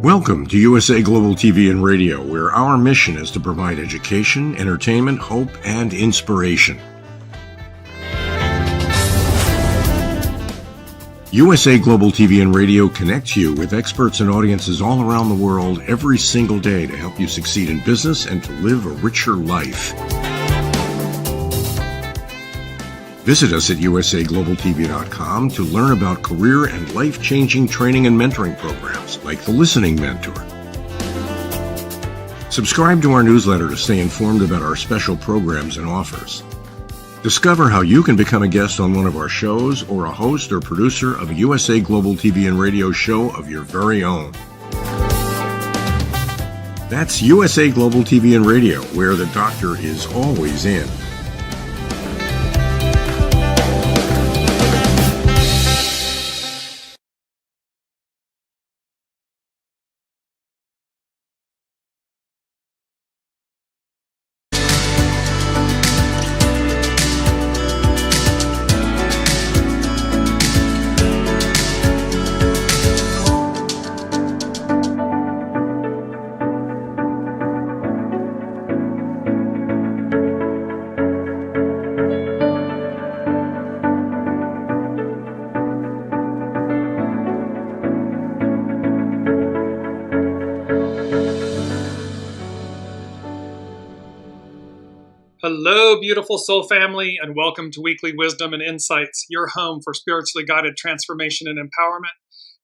Welcome to USA Global TV and Radio, where our mission is to provide education, entertainment, hope, and inspiration. USA Global TV and Radio connects you with experts and audiences all around the world every single day to help you succeed in business and to live a richer life. Visit us at usaglobaltv.com to learn about career and life-changing training and mentoring programs like the Listening Mentor. Subscribe to our newsletter to stay informed about our special programs and offers. Discover how you can become a guest on one of our shows or a host or producer of a USA Global TV and Radio show of your very own. That's USA Global TV and Radio, where the doctor is always in. Hello, beautiful soul family, and welcome to Weekly Wisdom and Insights, your home for spiritually guided transformation and empowerment.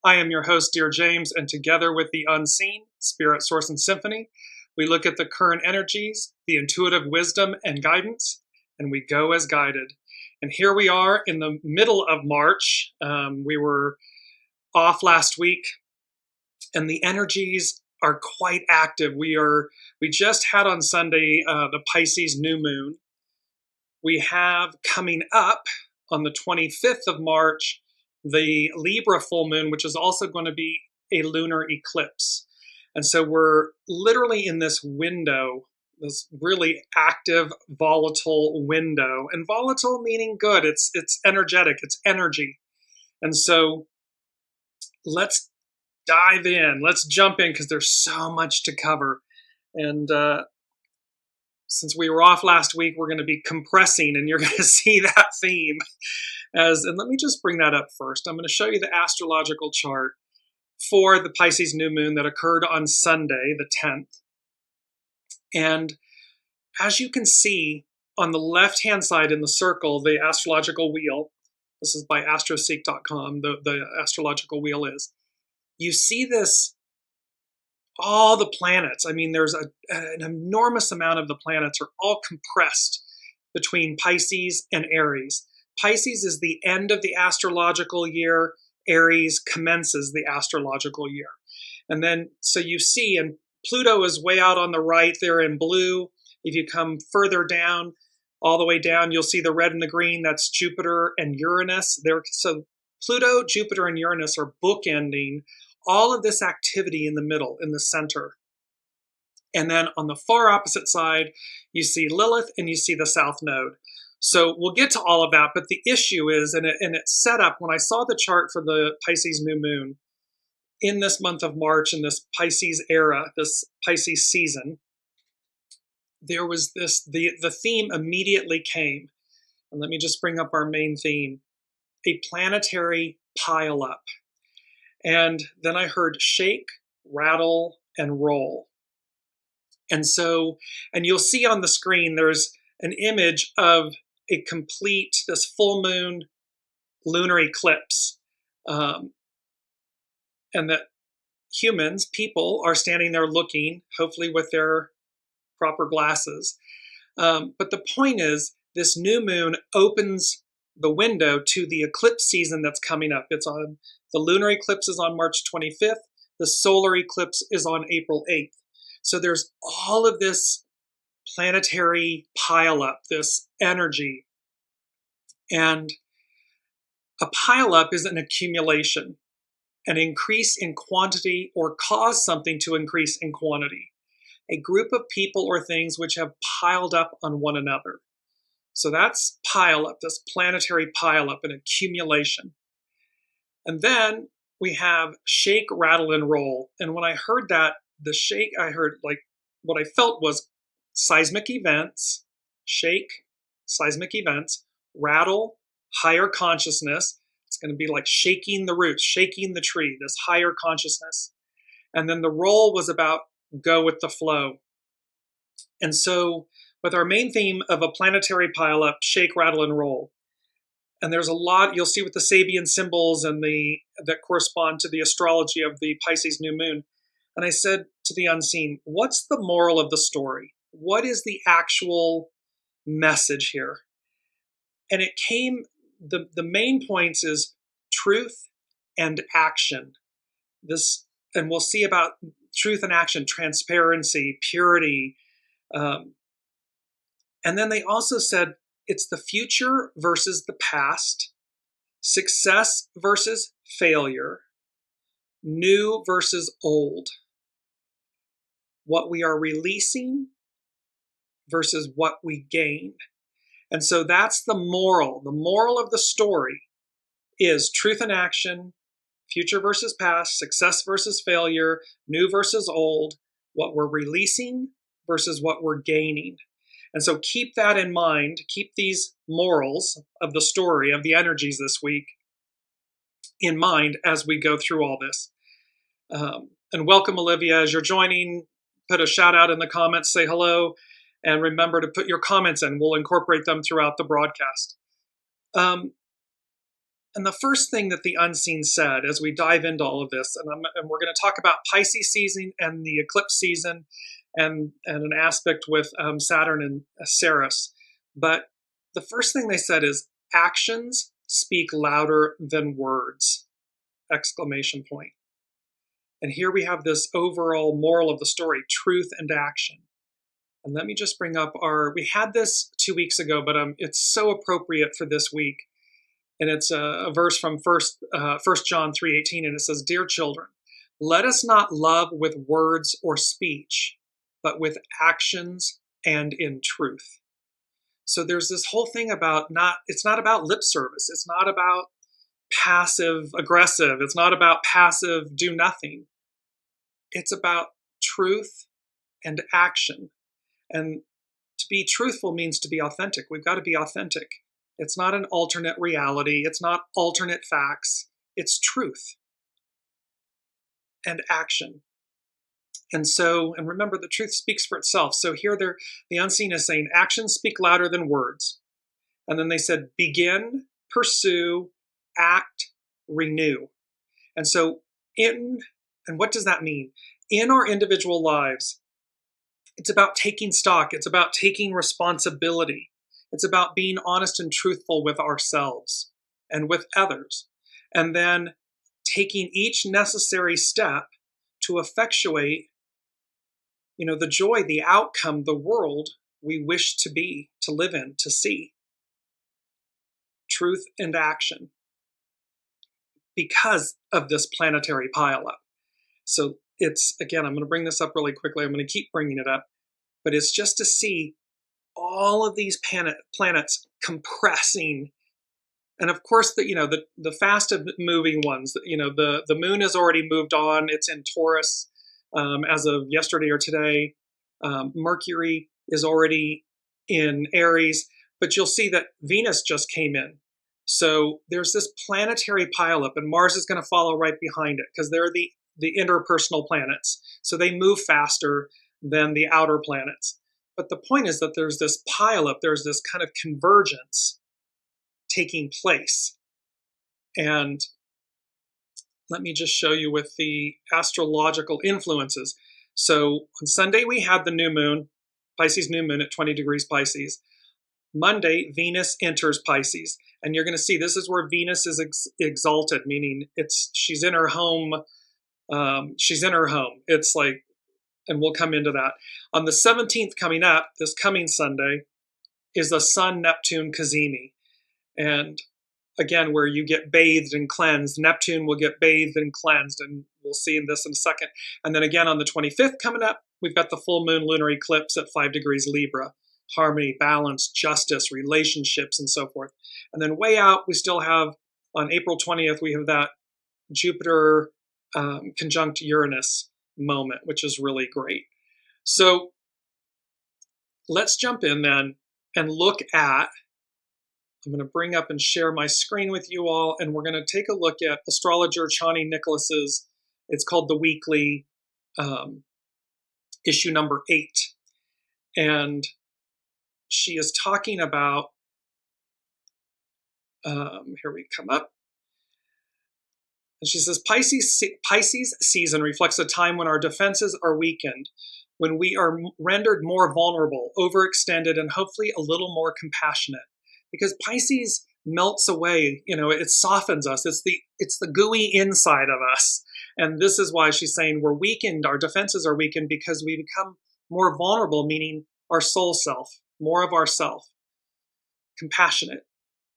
I am your host, Dearjames, and together with the unseen, Spirit, Source, and Symphony, we look at the current energies, the intuitive wisdom and guidance, and we go as guided. And here we are in the middle of March. We were off last week, and the energies are quite active. We just had on Sunday the Pisces new moon. We have coming up on the 25th of March the Libra full moon, which is also going to be a lunar eclipse. And so we're literally in this window, this really active, volatile window. And volatile meaning good. It's energetic. It's energy. And so let's dive in. Let's jump in because there's so much to cover. And since we were off last week, we're going to be compressing, and you're going to see that theme. And let me just bring that up first. I'm going to show you the astrological chart for the Pisces new moon that occurred on Sunday, the 10th. And as you can see on the left-hand side in the circle, the astrological wheel, this is by astroseek.com, the astrological wheel is, you see this, all the planets. I mean, there's an enormous amount of the planets are all compressed between Pisces and Aries. Pisces is the end of the astrological year. Aries commences the astrological year. And then, so you see, and Pluto is way out on the right there in blue. If you come further down, all the way down, you'll see the red and the green. That's Jupiter and Uranus. So Pluto, Jupiter, and Uranus are bookending all of this activity in the middle, in the center. And then on the far opposite side, you see Lilith and you see the South Node. So we'll get to all of that, but the issue is, and it's set up, when I saw the chart for the Pisces new moon, in this month of March, in this Pisces era, this Pisces season, there was this, the theme immediately came. And let me just bring up our main theme, a planetary pileup. And then I heard shake, rattle, and roll. And so, and you'll see on the screen, there's an image of a complete, this full moon lunar eclipse. And that humans, people, are standing there looking, hopefully with their proper glasses. But the point is, this new moon opens the window to the eclipse season that's coming up. The lunar eclipse is on March 25th. The solar eclipse is on April 8th. So there's all of this planetary pileup, this energy. And a pileup is an accumulation, an increase in quantity or cause something to increase in quantity. A group of people or things which have piled up on one another. So that's pileup, this planetary pileup, an accumulation. And then we have shake, rattle, and roll. And when I heard that, the shake, I heard like what I felt was seismic events, shake, seismic events, rattle, higher consciousness. It's going to be like shaking the roots, shaking the tree, this higher consciousness. And then the roll was about go with the flow. And so with our main theme of a planetary pileup, shake, rattle, and roll. And there's a lot you'll see with the Sabian symbols and that correspond to the astrology of the Pisces new moon. And I said to the unseen, what's the moral of the story? What is the actual message here? And it came, the main points is truth and action. This, and we'll see about truth and action, transparency, purity. And then they also said it's the future versus the past, success versus failure, new versus old, what we are releasing versus what we gain. And so that's the moral. The moral of the story is truth and action, future versus past, success versus failure, new versus old, what we're releasing versus what we're gaining. And so keep that in mind. Keep these morals of the story, of the energies this week in mind as we go through all this. And welcome, Olivia, as you're joining. Put a shout out in the comments, say hello, and remember to put your comments in. We'll incorporate them throughout the broadcast. And the first thing that the unseen said as we dive into all of this, and we're going to talk about Pisces season and the eclipse season, and an aspect with Saturn and Ceres. But the first thing they said is actions speak louder than words, exclamation point. And here we have this overall moral of the story, truth and action. And let me just bring up we had this 2 weeks ago, but it's so appropriate for this week. And it's a verse from 1 John 3:18, and it says, "Dear children, let us not love with words or speech, but with actions and in truth." So there's this whole thing about it's not about lip service. It's not about passive aggressive. It's not about passive do nothing. It's about truth and action. And to be truthful means to be authentic. We've got to be authentic. It's not an alternate reality. It's not alternate facts. It's truth and action. And so, and remember, the truth speaks for itself. So here the unseen is saying, actions speak louder than words. And then they said, begin, pursue, act, renew. And so and what does that mean? In our individual lives, it's about taking stock. It's about taking responsibility. It's about being honest and truthful with ourselves and with others. And then taking each necessary step to effectuate the joy, the outcome, the world we wish to be, to live in, to see. Truth and action. Because of this planetary pileup. So it's, again, I'm going to bring this up really quickly. I'm going to keep bringing it up. But it's just to see all of these planets compressing. And of course, the fast moving ones, the moon has already moved on. It's in Taurus. As of yesterday or today, Mercury is already in Aries, but you'll see that Venus just came in. So there's this planetary pileup, and Mars is going to follow right behind it because they're the interpersonal planets. So they move faster than the outer planets. But the point is that there's this pileup, there's this kind of convergence taking place. And let me just show you with the astrological influences. So on Sunday, we had the new moon, Pisces new moon at 20 degrees Pisces. Monday, Venus enters Pisces. And you're going to see this is where Venus is exalted, meaning she's in her home. She's in her home. It's like, and we'll come into that. On the 17th coming up, this coming Sunday, is the Sun, Neptune, CAZIMI. And again, where you get bathed and cleansed. Neptune will get bathed and cleansed, and we'll see this in a second. And then again on the 25th coming up, we've got the full moon lunar eclipse at 5 degrees Libra. Harmony, balance, justice, relationships, and so forth. And then way out, we still have, on April 20th, we have that Jupiter conjunct Uranus moment, which is really great. So let's jump in then and look at, I'm going to bring up and share my screen with you all, and we're going to take a look at astrologer Chani Nicholas's, it's called The Weekly, issue number 8. And she is talking about, here we come up. And she says, Pisces season reflects a time when our defenses are weakened, when we are rendered more vulnerable, overextended, and hopefully a little more compassionate. Because Pisces melts away, it softens us. It's the gooey inside of us. And this is why she's saying we're weakened, our defenses are weakened because we become more vulnerable, meaning our soul self, more of ourself, compassionate.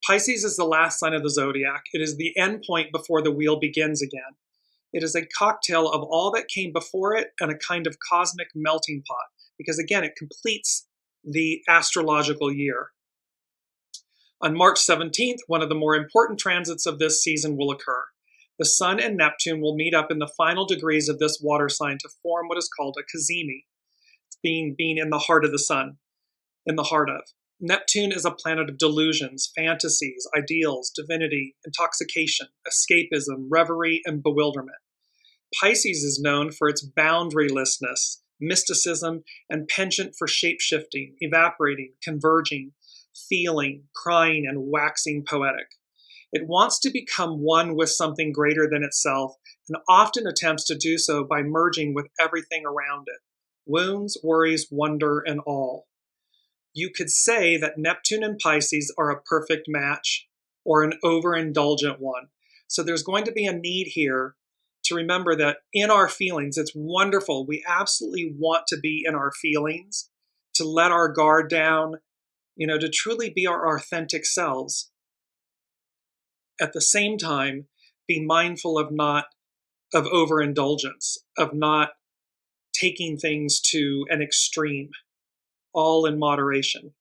Pisces is the last sign of the zodiac. It is the end point before the wheel begins again. It is a cocktail of all that came before it and a kind of cosmic melting pot, because again, it completes the astrological year. On March 17th, one of the more important transits of this season will occur. The Sun and Neptune will meet up in the final degrees of this water sign to form what is called a CAZIMI, being in the heart of the Sun, in the heart of. Neptune is a planet of delusions, fantasies, ideals, divinity, intoxication, escapism, reverie, and bewilderment. Pisces is known for its boundarylessness, mysticism, and penchant for shape-shifting, evaporating, converging, feeling, crying, and waxing poetic. It wants to become one with something greater than itself and often attempts to do so by merging with everything around it. Wounds, worries, wonder, and all. You could say that Neptune and Pisces are a perfect match or an overindulgent one. So there's going to be a need here to remember that in our feelings, it's wonderful. We absolutely want to be in our feelings, to let our guard down, to truly be our authentic selves. At the same time, be mindful of overindulgence, of not taking things to an extreme, all in moderation.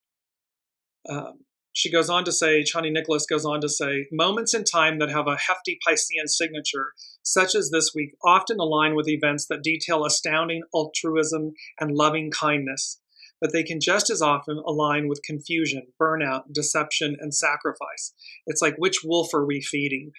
She goes on to say, Chani Nicholas goes on to say, moments in time that have a hefty Piscean signature, such as this week, often align with events that detail astounding altruism and loving kindness, but they can just as often align with confusion, burnout, deception, and sacrifice. It's like, which wolf are we feeding?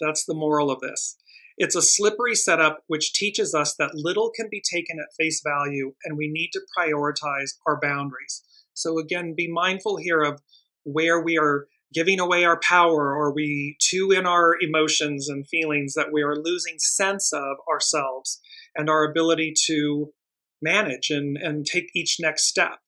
That's the moral of this. It's a slippery setup which teaches us that little can be taken at face value and we need to prioritize our boundaries. So again, be mindful here of where we are giving away our power, or we too in our emotions and feelings that we are losing sense of ourselves and our ability to manage and take each next step.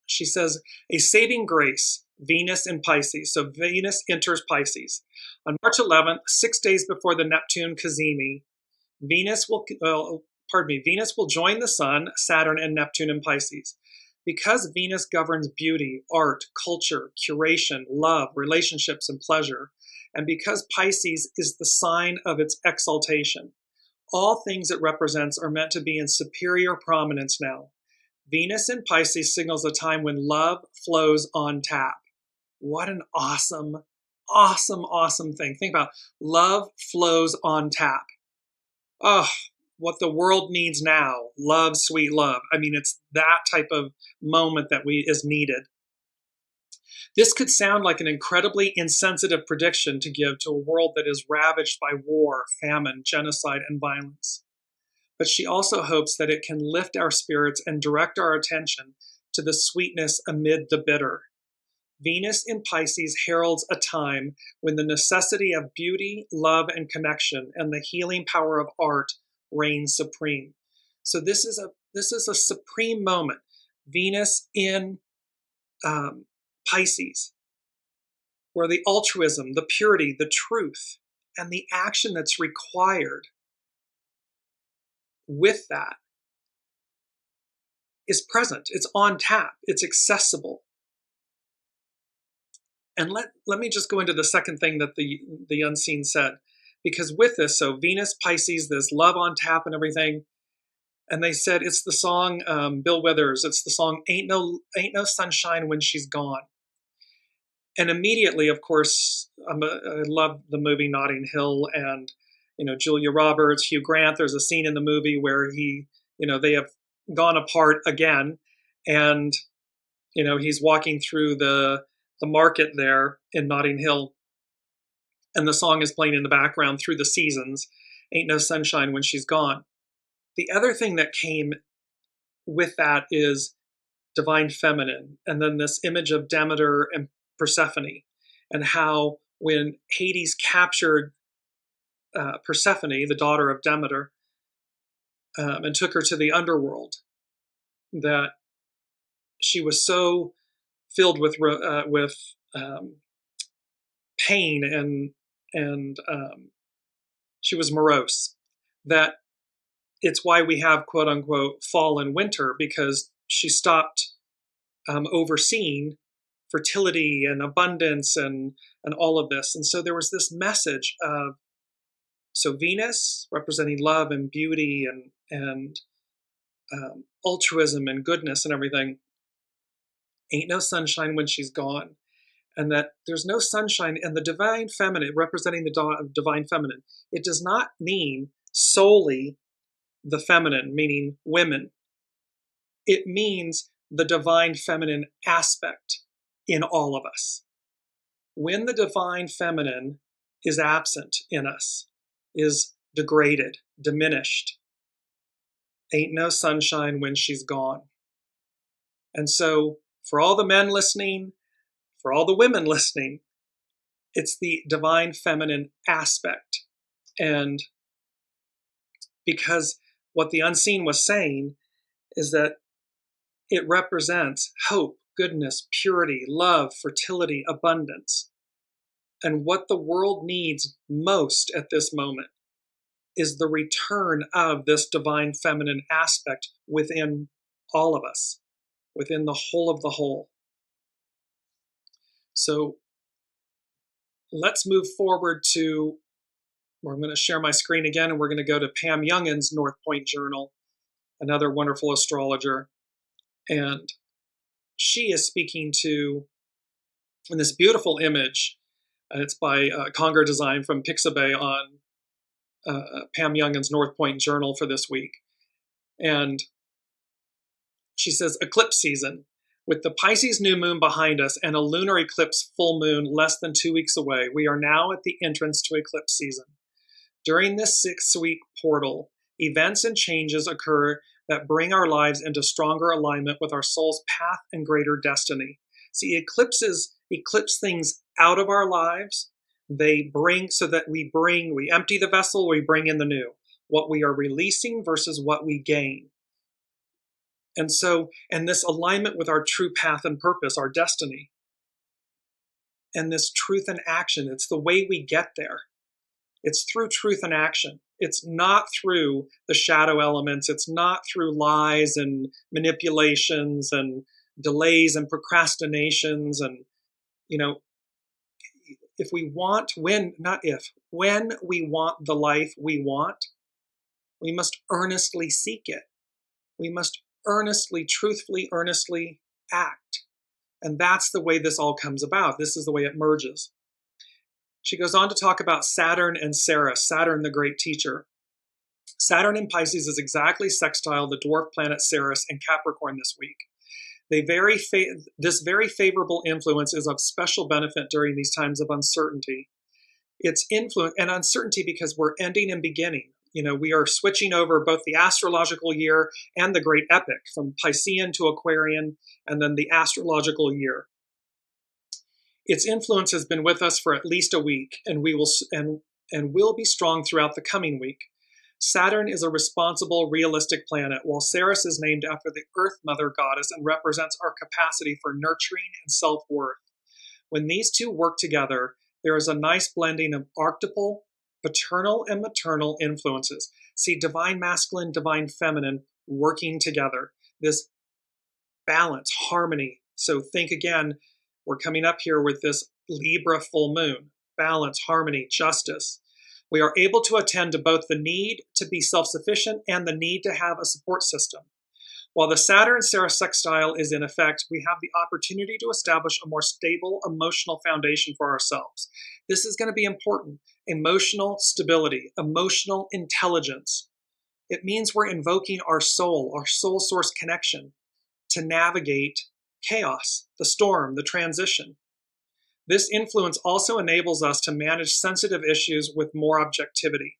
She says, a saving grace, Venus in Pisces. So Venus enters Pisces. On March 11th, 6 days before the Neptune CAZIMI, Venus will join the Sun, Saturn, and Neptune in Pisces. Because Venus governs beauty, art, culture, curation, love, relationships, and pleasure, and because Pisces is the sign of its exaltation, all things it represents are meant to be in superior prominence now. Venus in Pisces signals a time when love flows on tap. What an awesome, awesome, awesome thing. Think about love flows on tap. Oh, what the world needs now. Love, sweet love. I mean, it's that type of moment that is needed. This could sound like an incredibly insensitive prediction to give to a world that is ravaged by war, famine, genocide, and violence. But she also hopes that it can lift our spirits and direct our attention to the sweetness amid the bitter. Venus in Pisces heralds a time when the necessity of beauty, love, and connection, and the healing power of art reigns supreme. So this is a supreme moment. Venus in Pisces, where the altruism, the purity, the truth, and the action that's required with that is present. It's on tap. It's accessible. And let me just go into the second thing that the unseen said, because with this, so Venus, Pisces, this love on tap and everything, and they said it's the song Bill Withers. It's the song "Ain't No Sunshine When She's Gone." And immediately, of course, I love the movie Notting Hill, and Julia Roberts, Hugh Grant. There's a scene in the movie where they have gone apart again, and he's walking through the market there in Notting Hill, and the song is playing in the background through the seasons. Ain't no sunshine when she's gone. The other thing that came with that is divine feminine, and then this image of Demeter and Persephone, and how when Hades captured Persephone, the daughter of Demeter, and took her to the underworld, that she was so filled with pain, and she was morose, that it's why we have quote unquote fall and winter, because she stopped overseeing fertility and abundance and all of this. And so there was this message of, so Venus representing love and beauty and altruism and goodness and everything, ain't no sunshine when she's gone. And that there's no sunshine, and the divine feminine, representing the divine feminine, it does not mean solely the feminine, meaning women. It means the divine feminine aspect in all of us. When the divine feminine is absent in us, is degraded, diminished, ain't no sunshine when she's gone. And so for all the men listening, for all the women listening, it's the divine feminine aspect. And because what the unseen was saying is that it represents hope, goodness, purity, love, fertility, abundance. And what the world needs most at this moment is the return of this divine feminine aspect within all of us, within the whole of the whole. So let's move forward to, where I'm going to share my screen again, and we're going to go to Pam Youngin's North Point Journal, another wonderful astrologer. And she is speaking to, in this beautiful image, it's by Conger Design from Pixabay on Pam Youngin's North Point Journal for this week. And she says, eclipse season. With the Pisces new moon behind us and a lunar eclipse full moon less than 2 weeks away, we are now at the entrance to eclipse season. During this 6-week portal, events and changes occur that bring our lives into stronger alignment with our soul's path and greater destiny. See, eclipses eclipse things out of our lives. They bring, so that we empty the vessel, we bring in the new. What we are releasing versus what we gain. And so, and this alignment with our true path and purpose, our destiny. And this truth and action, it's the way we get there. It's through truth and action. It's not through the shadow elements. It's not through lies and manipulations and delays and procrastinations. And, if we want, when we want the life we want, we must earnestly seek it. We must earnestly, truthfully, earnestly act. And that's the way this all comes about. This is the way it merges. She goes on to talk about Saturn and Ceres, Saturn the great teacher. Saturn in Pisces is exactly sextile the dwarf planet Ceres in Capricorn this week. This very favorable influence is of special benefit during these times of uncertainty. It's influence and uncertainty because we're ending and beginning. We are switching over both the astrological year and the great epic, from Piscean to Aquarian, and then the astrological year. Its influence has been with us for at least a week, and will be strong throughout the coming week. Saturn is a responsible, realistic planet, while Ceres is named after the Earth Mother goddess and represents our capacity for nurturing and self-worth. When these two work together, there is a nice blending of archetypal, paternal, and maternal influences. See, divine masculine, divine feminine working together. This balance, harmony. So think again, we're coming up here with this Libra full moon. Balance, harmony, justice. We are able to attend to both the need to be self-sufficient and the need to have a support system. While the Saturn-Ceres sextile is in effect, we have the opportunity to establish a more stable emotional foundation for ourselves. This is going to be important. Emotional stability, emotional intelligence. It means we're invoking our soul source connection to navigate chaos, the storm, the transition. This influence also enables us to manage sensitive issues with more objectivity.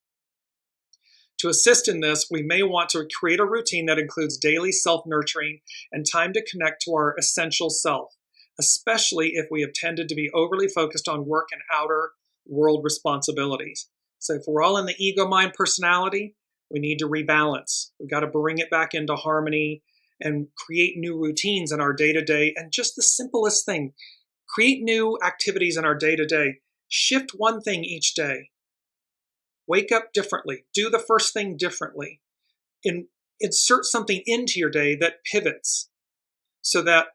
To assist in this, we may want to create a routine that includes daily self-nurturing and time to connect to our essential self, especially if we have tended to be overly focused on work and outer world responsibilities. So if we're all in the ego mind personality, we need to rebalance. We've got to bring it back into harmony and create new routines in our day-to-day. And just the simplest thing, create new activities in our day-to-day. Shift one thing each day. Wake up differently. Do the first thing differently. Insert something into your day that pivots so that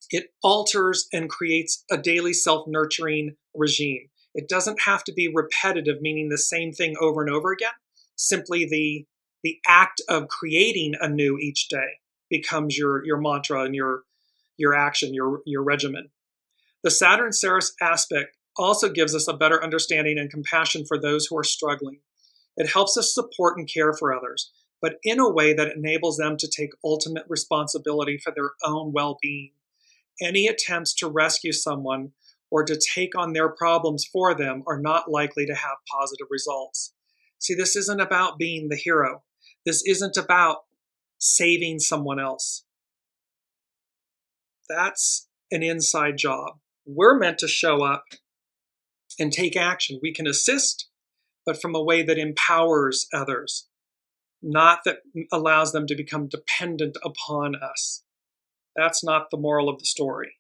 it alters and creates a daily self-nurturing regime. It doesn't have to be repetitive, meaning the same thing over and over again. Simply the act of creating a new each day becomes your mantra and your action, your regimen. The Saturn-Ceres aspect also gives us a better understanding and compassion for those who are struggling. It helps us support and care for others, but in a way that enables them to take ultimate responsibility for their own well-being. Any attempts to rescue someone or to take on their problems for them are not likely to have positive results. See, this isn't about being the hero. This isn't about saving someone else. That's an inside job. We're meant to show up and take action. We can assist, but from a way that empowers others, not that allows them to become dependent upon us. That's not the moral of the story.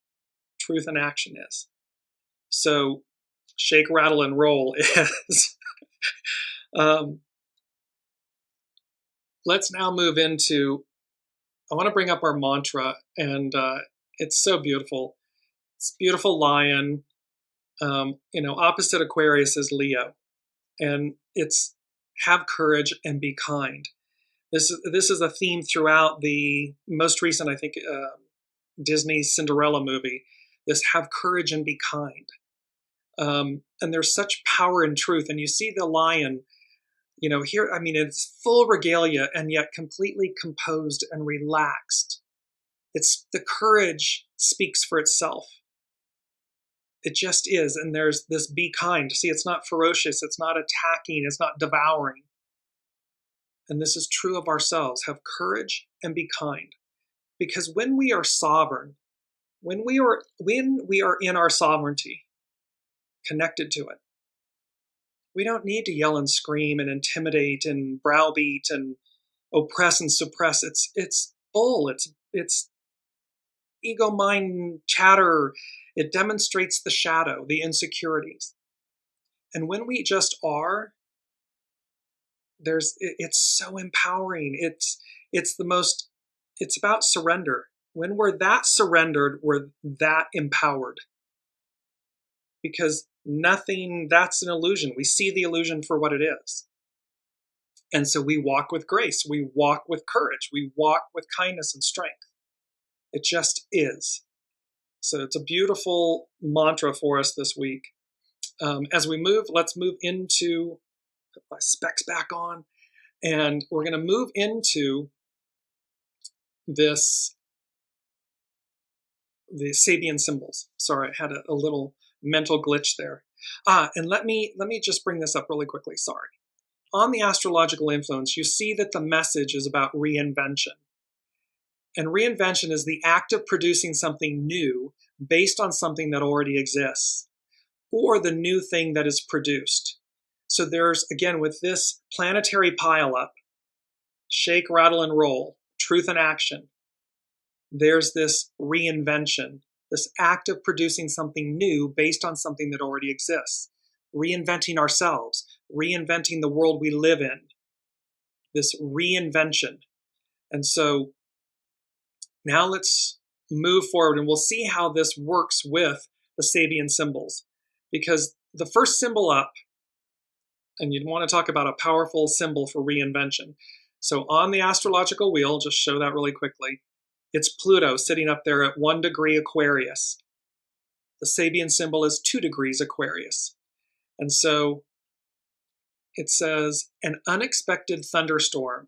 Truth and action is. So, shake, rattle, and roll is. Let's now move into, I want to bring up our mantra, and it's so beautiful. It's beautiful lion. Opposite Aquarius is Leo, and it's have courage and be kind. This is a theme throughout the most recent, I think, Disney Cinderella movie. This have courage and be kind. And there's such power in truth. And you see the lion, here, it's full regalia and yet completely composed and relaxed. It's the courage speaks for itself. It just is. And there's this be kind. See, it's not ferocious. It's not attacking. It's not devouring. And this is true of ourselves. Have courage and be kind. Because when we are sovereign, when we are in our sovereignty, connected to it, we don't need to yell and scream and intimidate and browbeat and oppress and suppress. It's bull. It's ego mind chatter. It demonstrates the shadow, the insecurities. And when we just are, it's so empowering. It's about surrender. When we're that surrendered, we're that empowered. Because that's an illusion. We see the illusion for what it is. And so we walk with grace. We walk with courage. We walk with kindness and strength. It just is. So it's a beautiful mantra for us this week. As we move, let's move into, put my specs back on, and we're going to move into the SABIAN symbols. Sorry, I had a little mental glitch there. And let me just bring this up really quickly. Sorry. On the astrological influence, you see that the message is about reinvention. And reinvention is the act of producing something new based on something that already exists, or the new thing that is produced. So there's, again, with this planetary pileup, shake, rattle, and roll, truth and action, there's this reinvention, this act of producing something new based on something that already exists, reinventing ourselves, reinventing the world we live in, this reinvention. And so now let's move forward, and we'll see how this works with the SABIAN symbols. Because the first symbol up, and you'd want to talk about a powerful symbol for reinvention, So on the astrological wheel, just show that really quickly, it's Pluto sitting up there at 1 degree Aquarius. The Sabian symbol is 2 degrees Aquarius. And so it says an unexpected thunderstorm.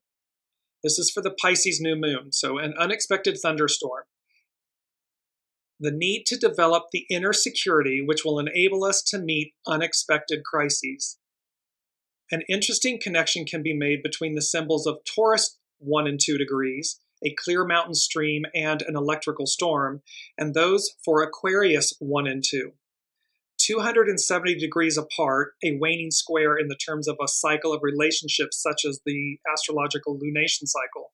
This is for the Pisces new moon. So an unexpected thunderstorm. The need to develop the inner security which will enable us to meet unexpected crises. An interesting connection can be made between the symbols of Taurus 1 and 2 degrees, a clear mountain stream, and an electrical storm, and those for Aquarius 1 and 2. 270 degrees apart, a waning square in the terms of a cycle of relationships such as the astrological lunation cycle.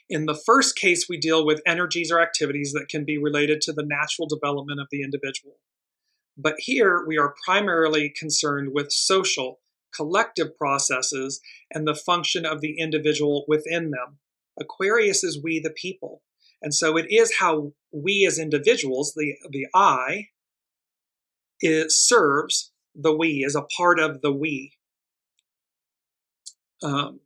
In the first case, we deal with energies or activities that can be related to the natural development of the individual. But here, we are primarily concerned with social, collective processes and the function of the individual within them. Aquarius is we the people. And so it is how we as individuals, the I, it serves the we, is a part of the we. The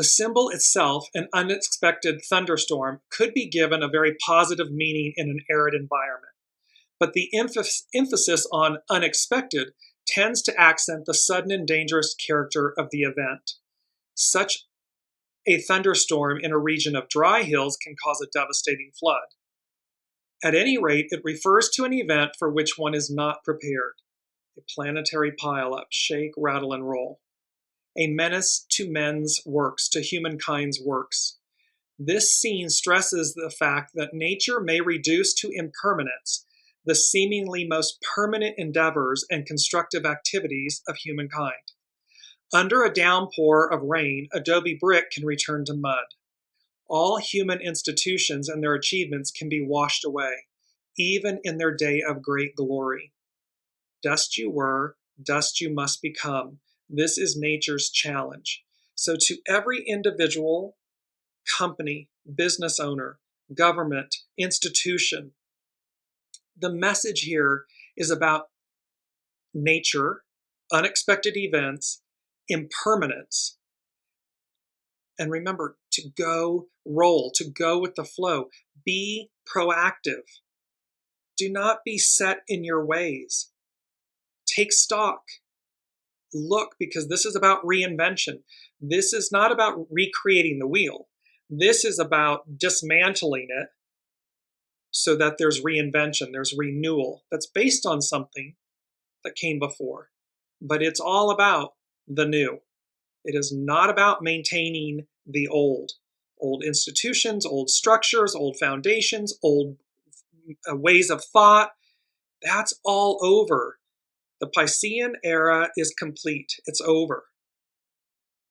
symbol itself, an unexpected thunderstorm, could be given a very positive meaning in an arid environment. But the emphasis on unexpected tends to accent the sudden and dangerous character of the event. Such a thunderstorm in a region of dry hills can cause a devastating flood. At any rate, it refers to an event for which one is not prepared. A planetary pileup, shake, rattle, and roll. A menace to men's works, to humankind's works. This scene stresses the fact that nature may reduce to impermanence the seemingly most permanent endeavors and constructive activities of humankind. Under a downpour of rain, adobe brick can return to mud. All human institutions and their achievements can be washed away, even in their day of great glory. Dust you were, dust you must become. This is nature's challenge. So to every individual, company, business owner, government, institution, the message here is about nature, unexpected events, impermanence. And remember, to go roll, to go with the flow. Be proactive. Do not be set in your ways. Take stock. Look, because this is about reinvention. This is not about recreating the wheel. This is about dismantling it so that there's reinvention, there's renewal that's based on something that came before. But it's all about the new. It is not about maintaining the old. Old institutions, old structures, old foundations, old ways of thought. That's all over. The Piscean era is complete. It's over.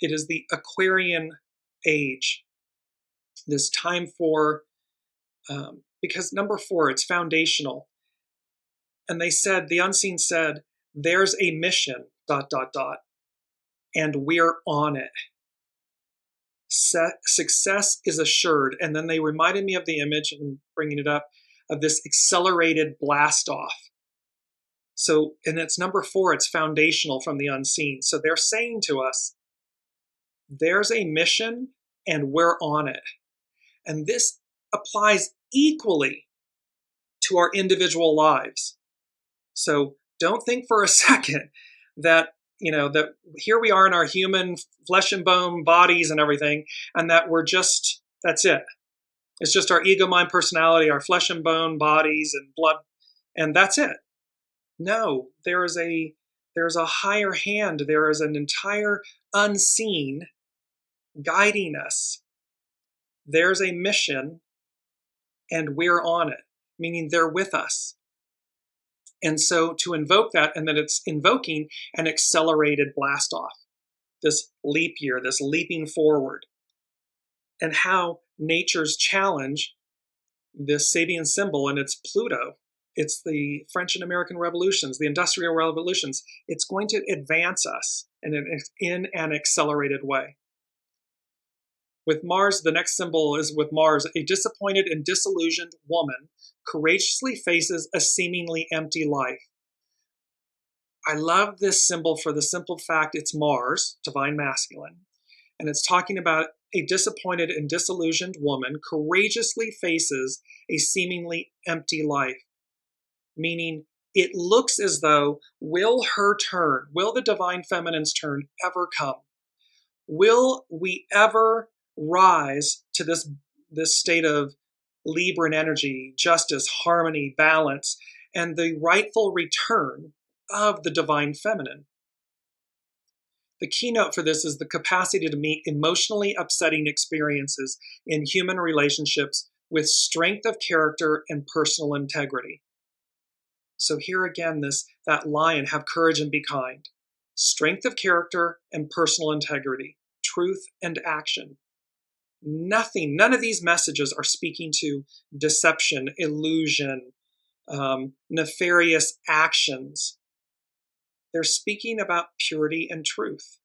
It is the Aquarian age. This time for, because number 4, it's foundational. And they said, the unseen said, there's a mission, ... and we're on it. Success is assured. And then they reminded me of the image, and bringing it up, of this accelerated blast off. So, and it's number 4, it's foundational from the unseen. So they're saying to us, there's a mission and we're on it. And this applies equally to our individual lives. So don't think for a second that, that here we are in our human flesh and bone bodies and everything, and that we're just, that's it. It's just our ego, mind, personality, our flesh and bone bodies and blood, and that's it. No, there's a higher hand. There is an entire unseen guiding us. There's a mission and we're on it, meaning they're with us. And so to invoke that, and then it's invoking an accelerated blast off, this leap year, this leaping forward, and how nature's challenge, this Sabian symbol, and it's Pluto. It's the French and American revolutions, the industrial revolutions. It's going to advance us in an accelerated way. With Mars, the next symbol is with Mars. A disappointed and disillusioned woman courageously faces a seemingly empty life. I love this symbol for the simple fact it's Mars, divine masculine, and it's talking about a disappointed and disillusioned woman courageously faces a seemingly empty life, meaning it looks as though, will the divine feminine's turn ever come? Will we ever rise to this state of Libran energy, justice, harmony, balance, and the rightful return of the divine feminine? The keynote for this is the capacity to meet emotionally upsetting experiences in human relationships with strength of character and personal integrity. So here again, that lion, have courage and be kind. Strength of character and personal integrity, truth and action. None of these messages are speaking to deception, illusion, nefarious actions. They're speaking about purity and truth,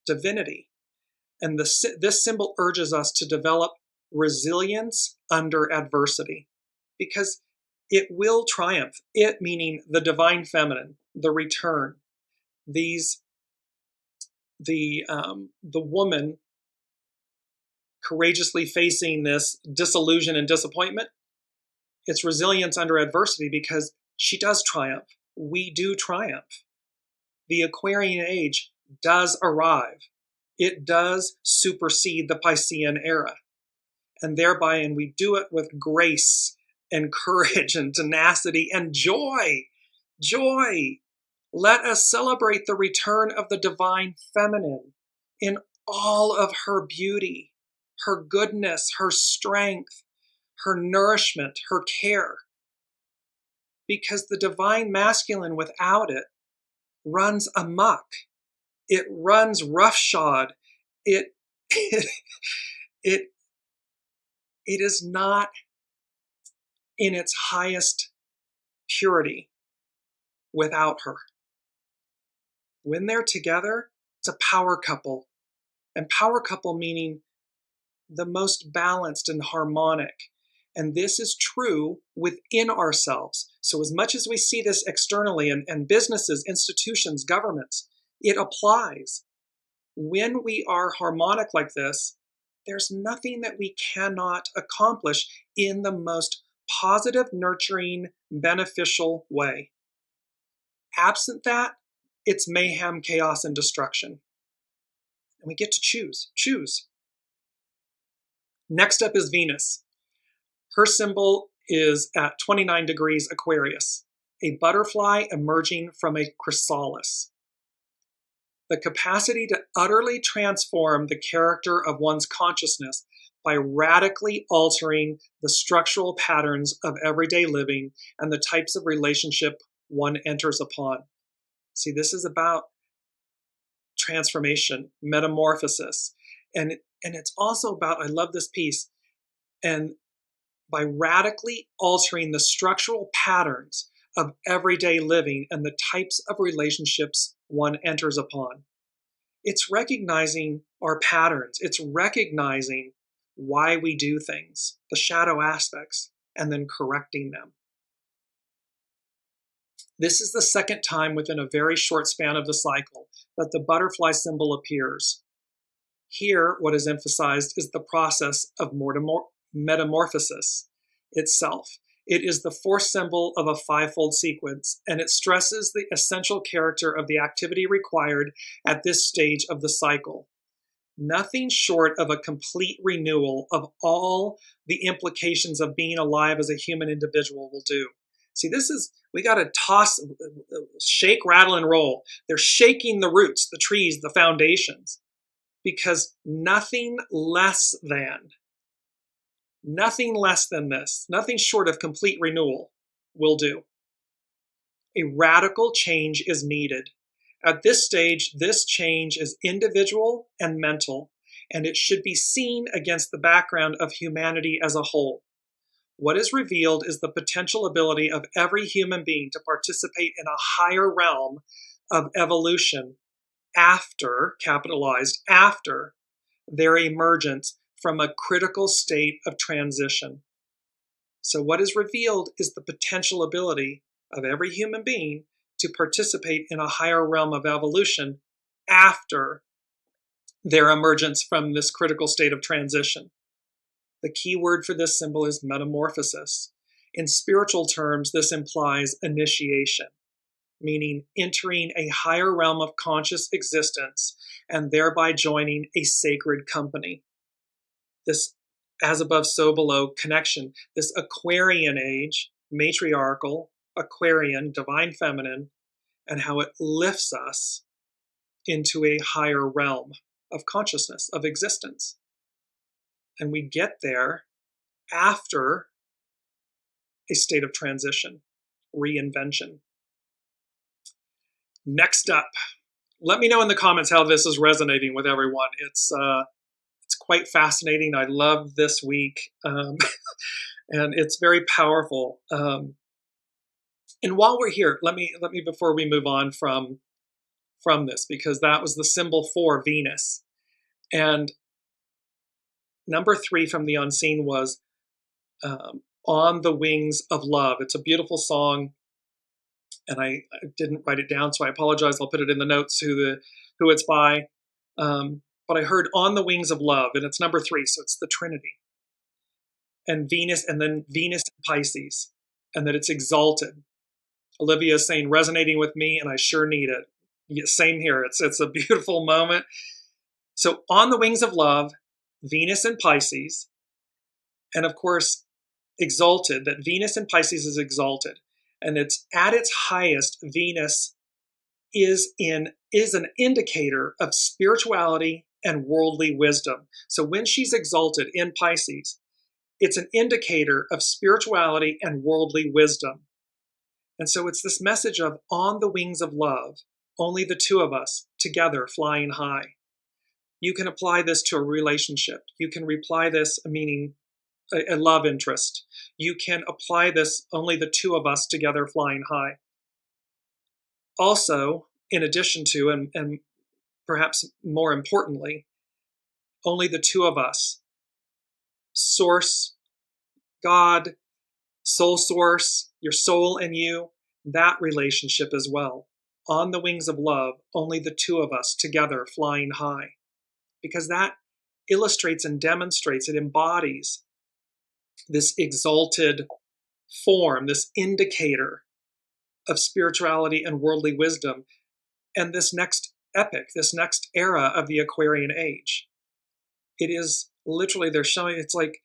divinity. And this symbol urges us to develop resilience under adversity, because it will triumph. It meaning the divine feminine, the return. The woman courageously facing this disillusion and disappointment. It's resilience under adversity because she does triumph. We do triumph. The Aquarian age does arrive. It does supersede the Piscean era. And we do it with grace and courage and tenacity and joy. Joy. Let us celebrate the return of the divine feminine in all of her beauty, her goodness, her strength, her nourishment, her care. Because the divine masculine without it runs amok. It runs roughshod. It is not in its highest purity without her. When they're together, it's a power couple. And power couple meaning the most balanced and harmonic. And this is true within ourselves. So as much as we see this externally and businesses, institutions, governments, it applies. When we are harmonic like this, there's nothing that we cannot accomplish in the most positive, nurturing, beneficial way. Absent that, it's mayhem, chaos, and destruction. And we get to choose. Next up is Venus. Her symbol is at 29 degrees Aquarius, a butterfly emerging from a chrysalis. The capacity to utterly transform the character of one's consciousness by radically altering the structural patterns of everyday living and the types of relationship one enters upon. See, this is about transformation, metamorphosis. And it's also about, I love this piece, and by radically altering the structural patterns of everyday living and the types of relationships one enters upon. It's recognizing our patterns. It's recognizing why we do things, the shadow aspects, and then correcting them. This is the second time within a very short span of the cycle that the butterfly symbol appears. Here, what is emphasized is the process of metamorphosis itself. It is the fourth symbol of a fivefold sequence, and it stresses the essential character of the activity required at this stage of the cycle. Nothing short of a complete renewal of all the implications of being alive as a human individual will do. See, we got to shake, rattle, and roll. They're shaking the roots, the trees, the foundations, because nothing less than this, nothing short of complete renewal will do. A radical change is needed. At this stage, this change is individual and mental, and it should be seen against the background of humanity as a whole. What is revealed is the potential ability of every human being to participate in a higher realm of evolution after their emergence from a critical state of transition. So what is revealed is the potential ability of every human being to participate in a higher realm of evolution after their emergence from this critical state of transition. The key word for this symbol is metamorphosis. In spiritual terms, this implies initiation, meaning entering a higher realm of conscious existence and thereby joining a sacred company. This as above, so below connection, this Aquarian age, matriarchal, Aquarian, divine feminine, and how it lifts us into a higher realm of consciousness, of existence. And we get there after a state of transition, reinvention. Next up, let me know in the comments how this is resonating with everyone. It's quite fascinating. I love this week, and it's very powerful. And while we're here, let me before we move on from this, because that was the symbol for Venus, and number 3 from the unseen was On the Wings of Love. It's a beautiful song, and I didn't write it down, so I apologize. I'll put it in the notes who it's by. But I heard On the Wings of Love, and it's number 3, so it's the Trinity. And Venus, and then Venus in Pisces, and that it's exalted. Olivia is saying, resonating with me, and I sure need it. Yeah, same here. It's a beautiful moment. So On the Wings of Love, Venus in Pisces, and of course, exalted, that Venus in Pisces is exalted. And it's at its highest, Venus is an indicator of spirituality and worldly wisdom. So when she's exalted in Pisces, it's an indicator of spirituality and worldly wisdom. And so it's this message of on the wings of love, only the two of us together flying high. You can apply this to a relationship. You can apply this, meaning a love interest. You can apply this, only the two of us together flying high. Also, in addition to, and perhaps more importantly, only the two of us, source, God, soul source, your soul and you, that relationship as well. On the wings of love, only the two of us together flying high. Because that illustrates and demonstrates, it embodies this exalted form, this indicator of spirituality and worldly wisdom, and this next epoch, this next era of the Aquarian age. It is literally, they're showing, it's like,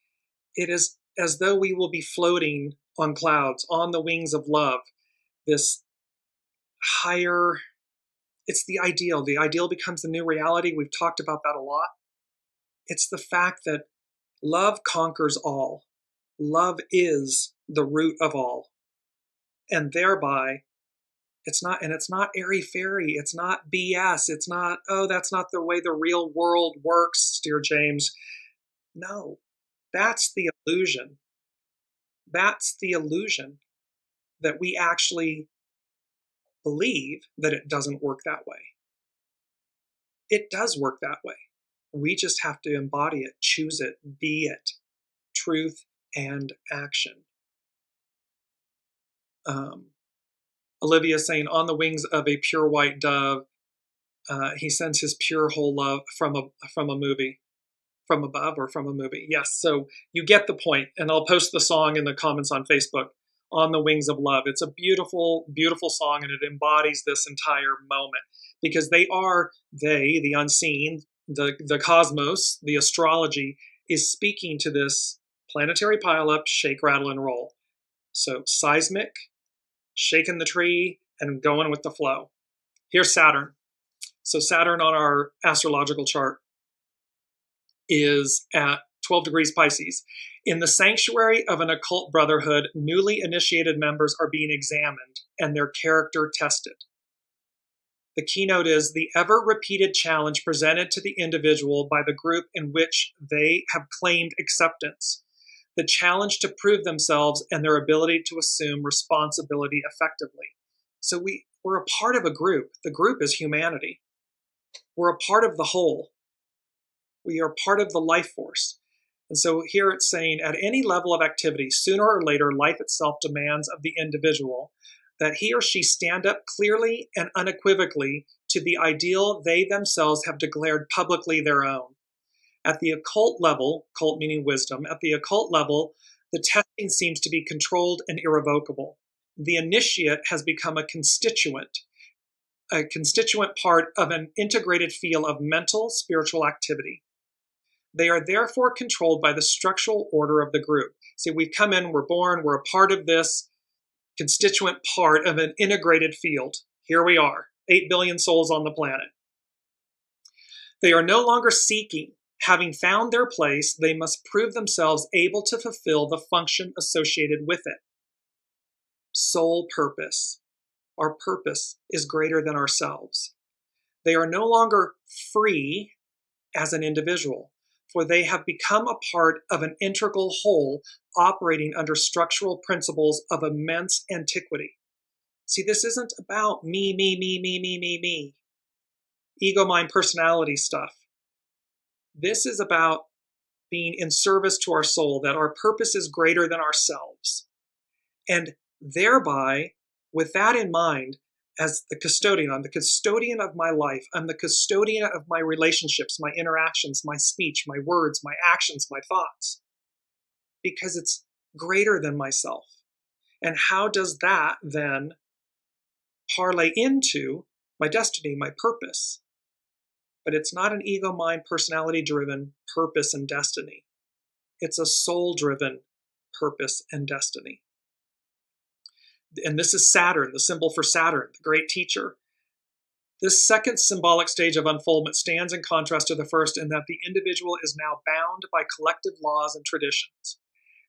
it is as though we will be floating on clouds, on the wings of love, this higher, it's the ideal. The ideal becomes the new reality. We've talked about that a lot. It's the fact that love conquers all. Love is the root of all. And thereby, it's not airy-fairy. It's not BS. It's not, oh, that's not the way the real world works, Dearjames. No, that's the illusion. That's the illusion that we actually believe that it doesn't work that way. It does work that way. We just have to embody it, choose it, be it. Truth and action. Olivia saying, on the wings of a pure white dove, he sends his pure whole love from a movie, from above or from a movie. Yes, so you get the point, and I'll post the song in the comments on Facebook, On the Wings of Love. It's a beautiful, beautiful song, and it embodies this entire moment, because the unseen, the cosmos, the astrology, is speaking to this planetary pileup, shake, rattle, and roll. So seismic, shaking the tree, and going with the flow. Here's Saturn. So Saturn on our astrological chart is at 12 degrees Pisces. In the sanctuary of an occult brotherhood, newly initiated members are being examined and their character tested. The keynote is the ever-repeated challenge presented to the individual by the group in which they have claimed acceptance. The challenge to prove themselves and their ability to assume responsibility effectively. So we're a part of a group. The group is humanity. We're a part of the whole. We are part of the life force. And so here it's saying, at any level of activity, sooner or later, life itself demands of the individual that he or she stand up clearly and unequivocally to the ideal they themselves have declared publicly their own. At the occult level, occult meaning wisdom, at the occult level, the testing seems to be controlled and irrevocable. The initiate has become a constituent part of an integrated field of mental, spiritual activity. They are therefore controlled by the structural order of the group. See, we come in, we're born, we're a part of this constituent part of an integrated field. Here we are, 8 billion souls on the planet. They are no longer seeking. Having found their place, they must prove themselves able to fulfill the function associated with it. Soul purpose. Our purpose is greater than ourselves. They are no longer free as an individual, for they have become a part of an integral whole operating under structural principles of immense antiquity. See, this isn't about me, ego, mind, personality stuff. This is about being in service to our soul, that our purpose is greater than ourselves. And thereby, with that in mind, as the custodian, I'm the custodian of my life. I'm the custodian of my relationships, my interactions, my speech, my words, my actions, my thoughts, because it's greater than myself. And how does that then parlay into my destiny, my purpose? But it's not an ego, mind, personality-driven purpose and destiny. It's a soul-driven purpose and destiny. And this is Saturn, the symbol for Saturn, the great teacher. This second symbolic stage of unfoldment stands in contrast to the first in that the individual is now bound by collective laws and traditions.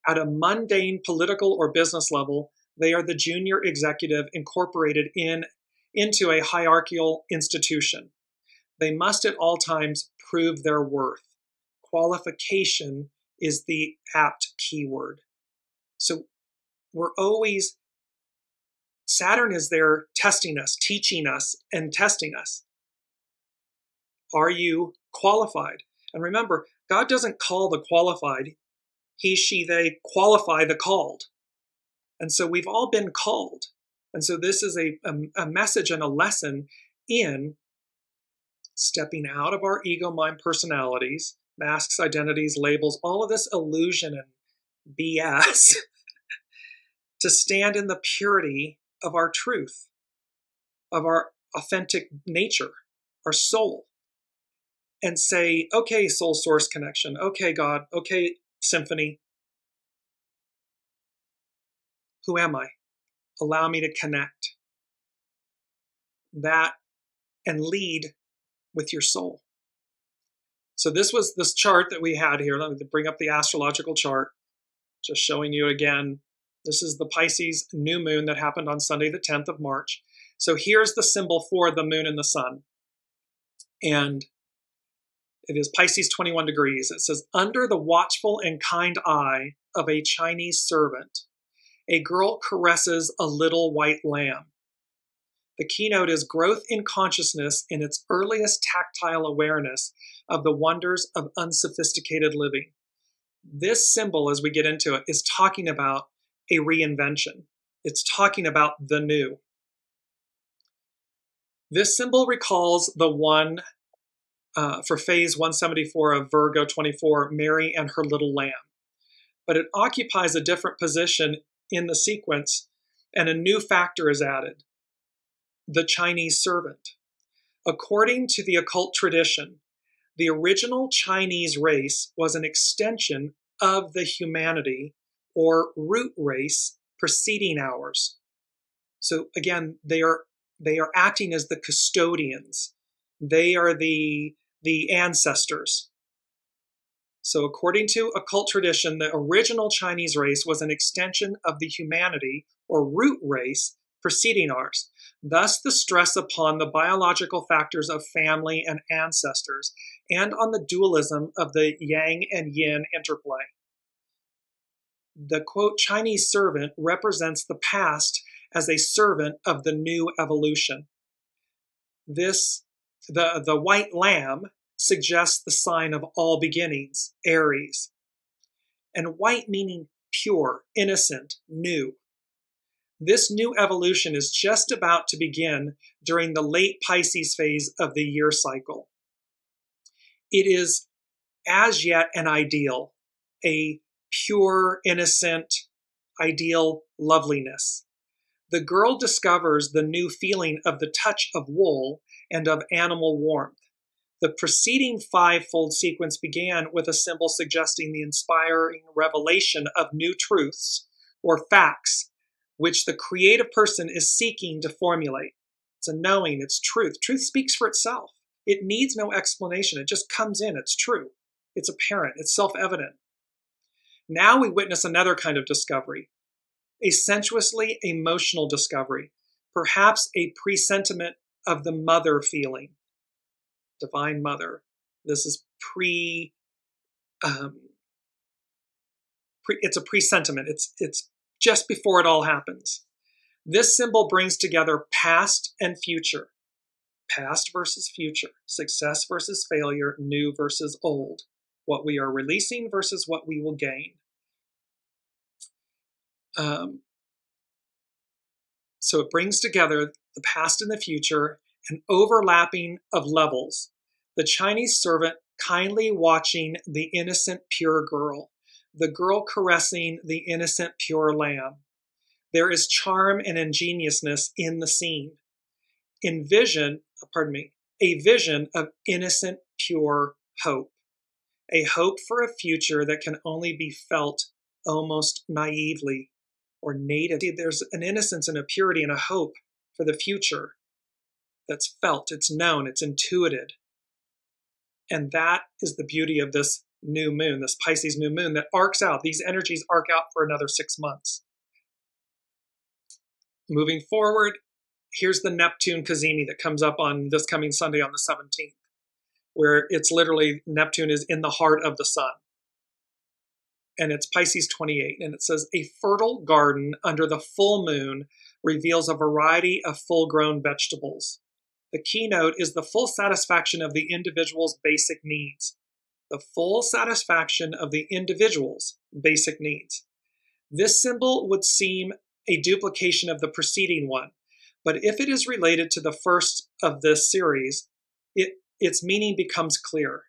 At a mundane political or business level, they are the junior executive incorporated into a hierarchical institution. They must at all times prove their worth. Qualification is the apt keyword. So Saturn is there testing us, teaching us, and testing us. Are you qualified? And remember, God doesn't call the qualified. He, she, they qualify the called. And so we've all been called. And so this is a message and a lesson in stepping out of our ego, mind, personalities, masks, identities, labels, all of this illusion and BS to stand in the purity of our truth, of our authentic nature, our soul, and say, okay, soul source connection, okay, God, okay, symphony, who am I? Allow me to connect that and lead with your soul. So this was this chart that we had here. Let me bring up the astrological chart, just showing you again. This is the Pisces new moon that happened on Sunday, the 10th of March. So here's the symbol for the moon and the sun. And it is Pisces 21 degrees. It says, under the watchful and kind eye of a Chinese servant, a girl caresses a little white lamb. The keynote is growth in consciousness in its earliest tactile awareness of the wonders of unsophisticated living. This symbol, as we get into it, is talking about a reinvention. It's talking about the new. This symbol recalls the one for phase 174 of Virgo 24, Mary and her little lamb. But it occupies a different position in the sequence, and a new factor is added, the Chinese servant. According to the occult tradition, the original Chinese race was an extension of the humanity or root race preceding ours. So again, they are acting as the custodians. They are the ancestors. So according to occult tradition, the original Chinese race was an extension of the humanity or root race preceding ours. Thus, the stress upon the biological factors of family and ancestors, and on the dualism of the yang and yin interplay. The, quote, Chinese servant represents the past as a servant of the new evolution. The white lamb suggests the sign of all beginnings, Aries. And white meaning pure, innocent, new. This new evolution is just about to begin during the late Pisces phase of the year cycle. It is as yet an ideal, a pure, innocent, ideal loveliness. The girl discovers the new feeling of the touch of wool and of animal warmth. The preceding five-fold sequence began with a symbol suggesting the inspiring revelation of new truths or facts, which the creative person is seeking to formulate. It's a knowing, it's truth. Truth speaks for itself. It needs no explanation. It just comes in, it's true. It's apparent, it's self-evident. Now we witness another kind of discovery, a sensuously emotional discovery, perhaps a presentiment of the mother feeling, divine mother. This is it's a presentiment. It's just before it all happens. This symbol brings together past and future, past versus future, success versus failure, new versus old, what we are releasing versus what we will gain. So it brings together the past and the future, an overlapping of levels. The Chinese servant kindly watching the innocent, pure girl, the girl caressing the innocent, pure lamb. There is charm and ingenuousness in the scene. A vision of innocent, pure hope. A hope for a future that can only be felt almost naively or native. There's an innocence and a purity and a hope for the future that's felt, it's known, it's intuited. And that is the beauty of this new moon, this Pisces new moon that arcs out. These energies arc out for another 6 months. Moving forward, here's the Neptune CAZIMI that comes up on this coming Sunday on the 17th, where it's literally Neptune is in the heart of the sun. And it's Pisces 28, and it says, a fertile garden under the full moon reveals a variety of full-grown vegetables. The keynote is the full satisfaction of the individual's basic needs. The full satisfaction of the individual's basic needs. This symbol would seem a duplication of the preceding one, but if it is related to the first of this series, its meaning becomes clear.